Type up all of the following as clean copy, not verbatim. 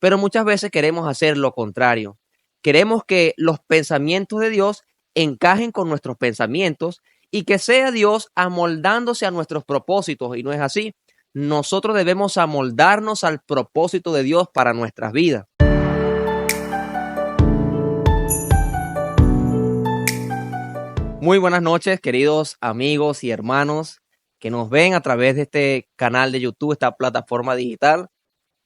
pero muchas veces queremos hacer lo contrario. Queremos que los pensamientos de Dios encajen con nuestros pensamientos y que sea Dios amoldándose a nuestros propósitos, y no es así. Nosotros debemos amoldarnos al propósito de Dios para nuestras vidas. Muy buenas noches, queridos amigos y hermanos que nos ven a través de este canal de YouTube, esta plataforma digital.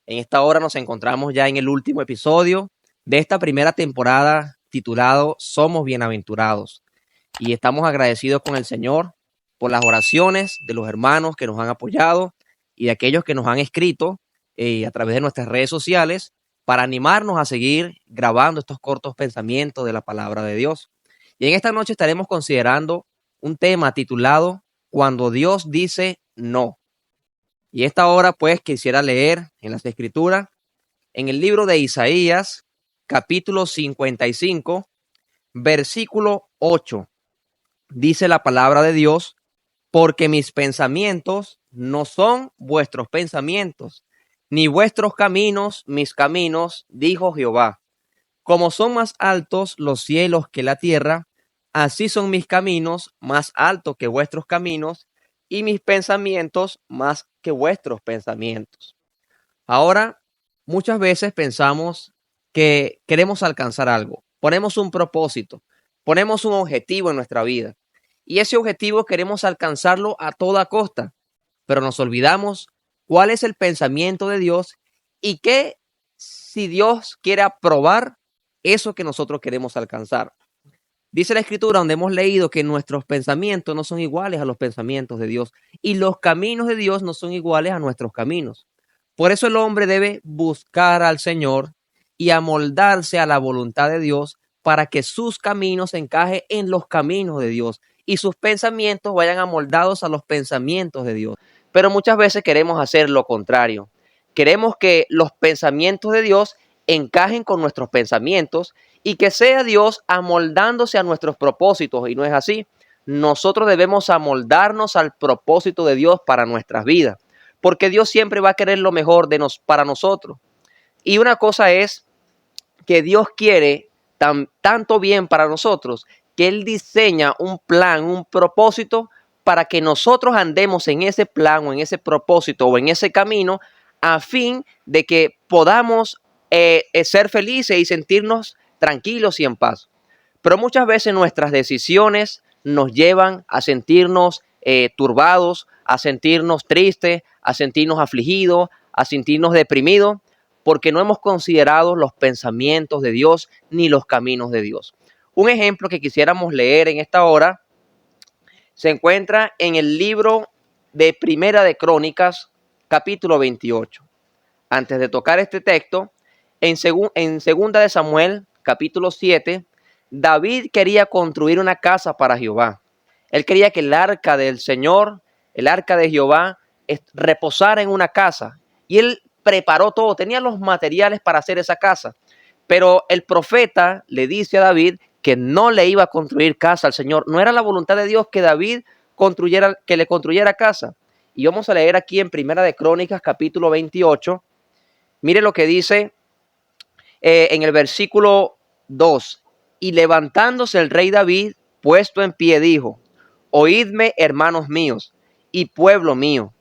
En esta hora nos encontramos ya en el último episodio de esta primera temporada titulado Somos Bienaventurados. Y estamos agradecidos con el Señor por las oraciones de los hermanos que nos han apoyado y de aquellos que nos han escrito a través de nuestras redes sociales para animarnos a seguir grabando estos cortos pensamientos de la palabra de Dios. Y en esta noche estaremos considerando un tema titulado Cuando Dios dice no. Y esta hora pues quisiera leer en las Escrituras, en el libro de Isaías, capítulo 55, versículo 8. Dice la palabra de Dios: porque mis pensamientos no son vuestros pensamientos, ni vuestros caminos mis caminos, dijo Jehová. Como son más altos los cielos que la tierra, así son mis caminos más altos que vuestros caminos, y mis pensamientos más que vuestros pensamientos. Ahora, muchas veces pensamos que queremos alcanzar algo, ponemos un propósito, ponemos un objetivo en nuestra vida, y ese objetivo queremos alcanzarlo a toda costa, pero nos olvidamos cuál es el pensamiento de Dios y qué si Dios quiere aprobar eso que nosotros queremos alcanzar. Dice la Escritura, donde hemos leído que nuestros pensamientos no son iguales a los pensamientos de Dios y los caminos de Dios no son iguales a nuestros caminos. Por eso el hombre debe buscar al Señor y amoldarse a la voluntad de Dios para que sus caminos encajen en los caminos de Dios y sus pensamientos vayan amoldados a los pensamientos de Dios. Pero muchas veces queremos hacer lo contrario. Queremos que los pensamientos de Dios encajen con nuestros pensamientos y que sea Dios amoldándose a nuestros propósitos, y no es así. Nosotros debemos amoldarnos al propósito de Dios para nuestras vidas, porque Dios siempre va a querer lo mejor para nosotros. Y una cosa es que Dios quiere tanto bien para nosotros, que Él diseña un plan, un propósito para que nosotros andemos en ese plan o en ese propósito o en ese camino, a fin de que podamos ser felices y sentirnos tranquilos y en paz. Pero muchas veces nuestras decisiones nos llevan a sentirnos turbados, a sentirnos tristes, a sentirnos afligidos, a sentirnos deprimidos, porque no hemos considerado los pensamientos de Dios ni los caminos de Dios. Un ejemplo que quisiéramos leer en esta hora se encuentra en el libro de Primera de Crónicas, capítulo 28. Antes de tocar este texto, en Segunda de Samuel, capítulo 7, David quería construir una casa para Jehová. Él quería que el arca del Señor, el arca de Jehová, reposara en una casa. Y él preparó todo, tenía los materiales para hacer esa casa. Pero el profeta le dice a David que no le iba a construir casa al Señor. No era la voluntad de Dios que David le construyera casa. Y vamos a leer aquí en Primera de Crónicas, capítulo 28. Mire lo que dice en el versículo 2. Y levantándose el rey David, puesto en pie, dijo: oídme, hermanos míos y pueblo mío.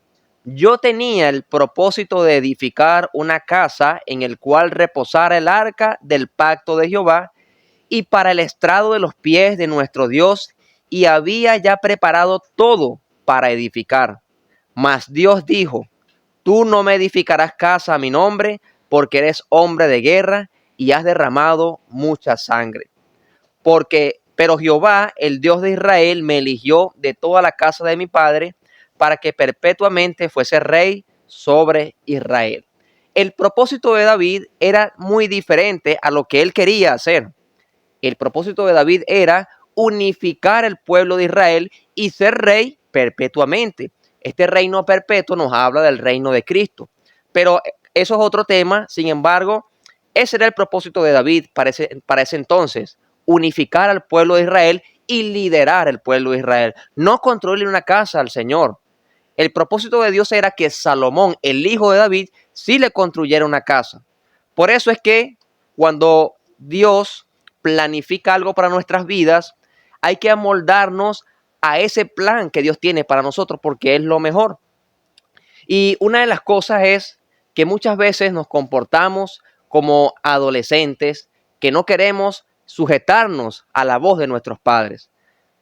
Yo tenía el propósito de edificar una casa en el cual reposara el arca del pacto de Jehová y para el estrado de los pies de nuestro Dios, y había ya preparado todo para edificar. Mas Dios dijo: tú no me edificarás casa a mi nombre, porque eres hombre de guerra y has derramado mucha sangre. Pero Jehová, el Dios de Israel, me eligió de toda la casa de mi padre para que perpetuamente fuese rey sobre Israel. El propósito de David era muy diferente a lo que él quería hacer. El propósito de David era unificar el pueblo de Israel y ser rey perpetuamente. Este reino perpetuo nos habla del reino de Cristo. Pero eso es otro tema. Sin embargo, ese era el propósito de David para ese entonces: unificar al pueblo de Israel y liderar el pueblo de Israel. No construirle una casa al Señor. El propósito de Dios era que Salomón, el hijo de David, sí le construyera una casa. Por eso es que cuando Dios planifica algo para nuestras vidas, hay que amoldarnos a ese plan que Dios tiene para nosotros porque es lo mejor. Y una de las cosas es que muchas veces nos comportamos como adolescentes que no queremos sujetarnos a la voz de nuestros padres.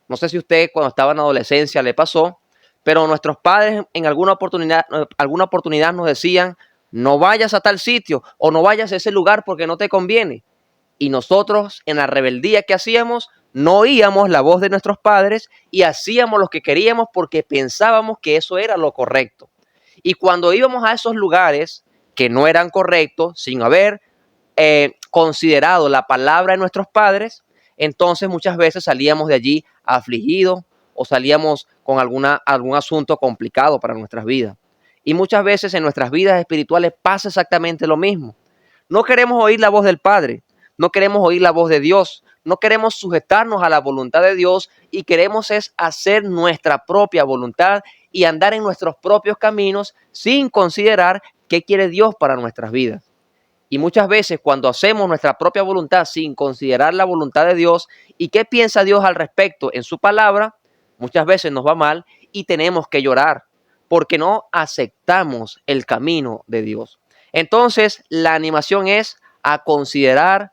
No sé si usted cuando estaba en adolescencia le pasó, pero nuestros padres en alguna oportunidad nos decían, no vayas a tal sitio o no vayas a ese lugar porque no te conviene. Y nosotros en la rebeldía que hacíamos, no oíamos la voz de nuestros padres y hacíamos lo que queríamos porque pensábamos que eso era lo correcto. Y cuando íbamos a esos lugares que no eran correctos, sin haber considerado la palabra de nuestros padres, entonces muchas veces salíamos de allí afligidos o salíamos con algún asunto complicado para nuestras vidas. Y muchas veces en nuestras vidas espirituales pasa exactamente lo mismo. No queremos oír la voz del Padre, no queremos oír la voz de Dios, no queremos sujetarnos a la voluntad de Dios y queremos es hacer nuestra propia voluntad y andar en nuestros propios caminos sin considerar qué quiere Dios para nuestras vidas. Y muchas veces cuando hacemos nuestra propia voluntad sin considerar la voluntad de Dios y qué piensa Dios al respecto en su palabra, muchas veces nos va mal y tenemos que llorar porque no aceptamos el camino de Dios. Entonces la animación es a considerar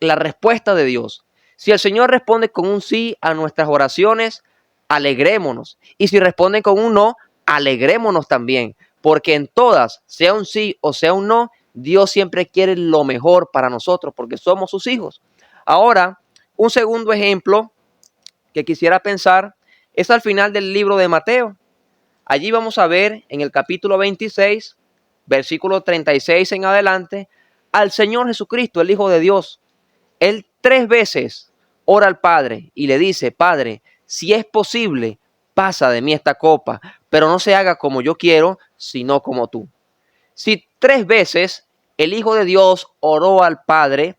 la respuesta de Dios. Si el Señor responde con un sí a nuestras oraciones, alegrémonos. Y si responden con un no, alegrémonos también. Porque en todas, sea un sí o sea un no, Dios siempre quiere lo mejor para nosotros porque somos sus hijos. Ahora, un segundo ejemplo que quisiera pensar es al final del libro de Mateo. Allí vamos a ver en el capítulo 26, versículo 36 en adelante, al Señor Jesucristo, el Hijo de Dios. Él 3 veces ora al Padre y le dice, Padre, si es posible, pasa de mí esta copa, pero no se haga como yo quiero, sino como tú. Si 3 veces el Hijo de Dios oró al Padre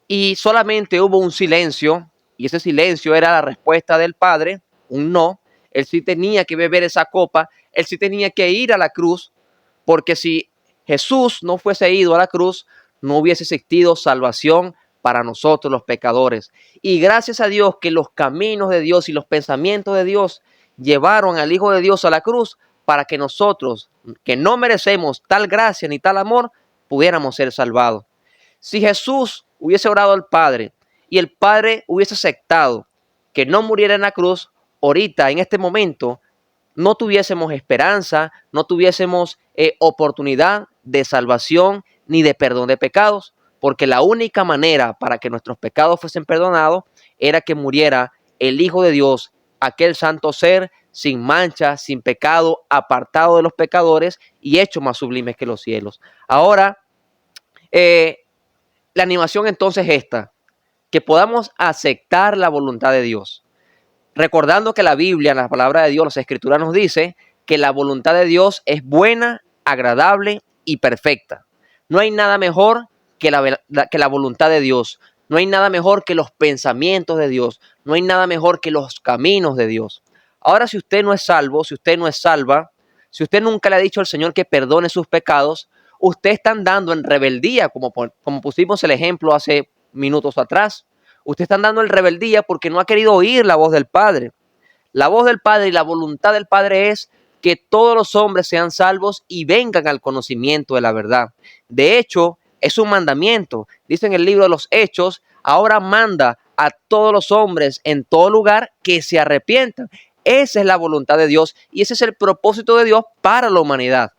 y solamente hubo un silencio, y ese silencio era la respuesta del Padre, un no, él sí tenía que beber esa copa, él sí tenía que ir a la cruz, porque si Jesús no fuese ido a la cruz, no hubiese existido salvación para nosotros los pecadores. Y gracias a Dios que los caminos de Dios y los pensamientos de Dios llevaron al Hijo de Dios a la cruz para que nosotros, que no merecemos tal gracia ni tal amor, pudiéramos ser salvados. Si Jesús hubiese orado al Padre y el Padre hubiese aceptado que no muriera en la cruz, ahorita, en este momento, no tuviésemos esperanza, no tuviésemos oportunidad de salvación ni de perdón de pecados, porque la única manera para que nuestros pecados fuesen perdonados era que muriera el Hijo de Dios, aquel santo ser sin mancha, sin pecado, apartado de los pecadores y hecho más sublimes que los cielos. Ahora, la animación entonces es esta, que podamos aceptar la voluntad de Dios. Recordando que la Biblia, la palabra de Dios, las Escrituras nos dice que la voluntad de Dios es buena, agradable y perfecta. No hay nada mejor que la voluntad de Dios. No hay nada mejor que los pensamientos de Dios. No hay nada mejor que los caminos de Dios. Ahora, si usted no es salvo, si usted no es salva, si usted nunca le ha dicho al Señor que perdone sus pecados, usted está andando en rebeldía, como pusimos el ejemplo hace minutos atrás. Usted está andando en rebeldía porque no ha querido oír la voz del Padre. La voz del Padre y la voluntad del Padre es que todos los hombres sean salvos y vengan al conocimiento de la verdad. De hecho, es un mandamiento. Dice en el libro de los Hechos, ahora manda a todos los hombres en todo lugar que se arrepientan. Esa es la voluntad de Dios y ese es el propósito de Dios para la humanidad.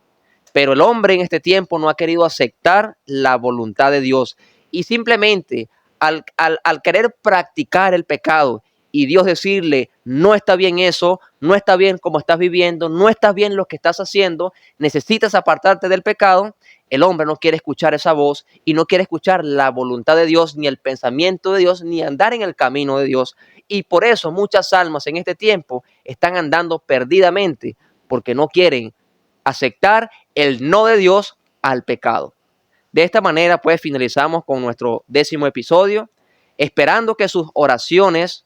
Pero el hombre en este tiempo no ha querido aceptar la voluntad de Dios y simplemente al querer practicar el pecado y Dios decirle, no está bien eso, no está bien como estás viviendo, no está bien lo que estás haciendo, necesitas apartarte del pecado, el hombre no quiere escuchar esa voz y no quiere escuchar la voluntad de Dios, ni el pensamiento de Dios, ni andar en el camino de Dios. Y por eso muchas almas en este tiempo están andando perdidamente porque no quieren aceptar el no de Dios al pecado. De esta manera, pues, finalizamos con nuestro 10º episodio, esperando que sus oraciones,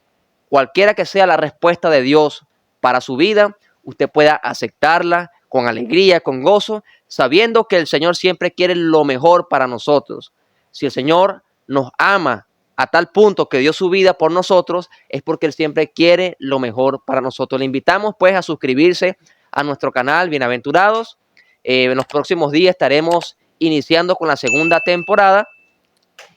cualquiera que sea la respuesta de Dios para su vida, usted pueda aceptarla con alegría, con gozo, sabiendo que el Señor siempre quiere lo mejor para nosotros. Si el Señor nos ama a tal punto que dio su vida por nosotros, es porque Él siempre quiere lo mejor para nosotros. Le invitamos pues a suscribirse a nuestro canal Bienaventurados. En los próximos días estaremos iniciando con la segunda temporada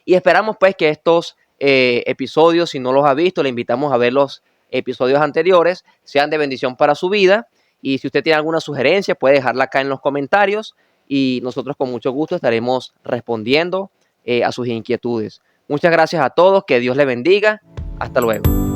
y esperamos pues que estos episodios, si no los ha visto, le invitamos a ver los episodios anteriores, sean de bendición para su vida. Y si usted tiene alguna sugerencia, puede dejarla acá en los comentarios y nosotros con mucho gusto estaremos respondiendo a sus inquietudes. Muchas gracias a todos, que Dios le bendiga. Hasta luego.